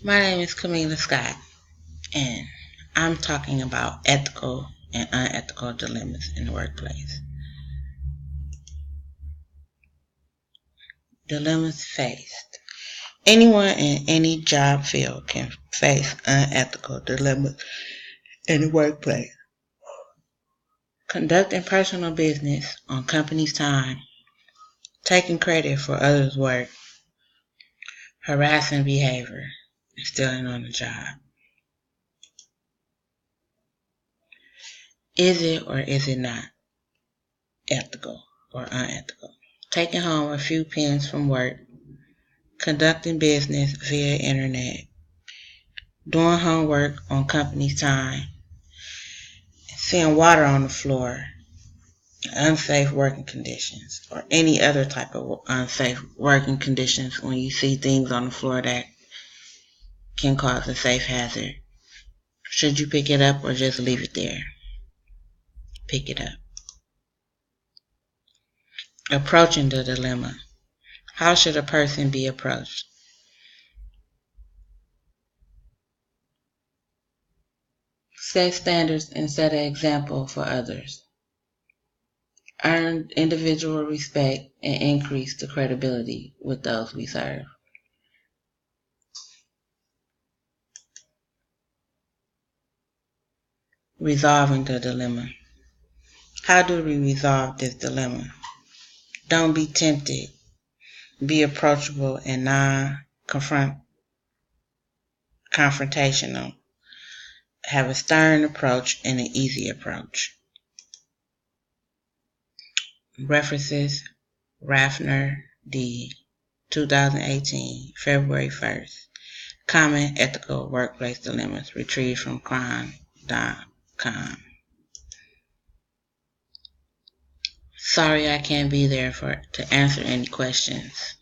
My name is Camila Scott, and I'm talking about ethical and unethical dilemmas in the workplace. Dilemmas faced. Anyone in any job field can face unethical dilemmas in the workplace. Conducting personal business on company's time, taking credit for others' work, harassing behavior, and stealing on the job. Is it or is it not ethical or unethical? Taking home a few pence from work, conducting business via internet, doing homework on company's time, seeing water on the floor, unsafe working conditions, or any other type of unsafe working conditions when you see things on the floor that can cause a safe hazard. Should you pick it up or just leave it there? Pick it up. Approaching the dilemma. How should a person be approached? Set standards and set an example for others. Earn individual respect and increase the credibility with those we serve. Resolving the dilemma. How do we resolve this dilemma? Don't be tempted. Be approachable and non-confrontational. Have a stern approach and an easy approach. References: Raffner, D. 2018, February 1st. Common Ethical Workplace Dilemmas retrieved from crime.com. Sorry I can't be there to answer any questions.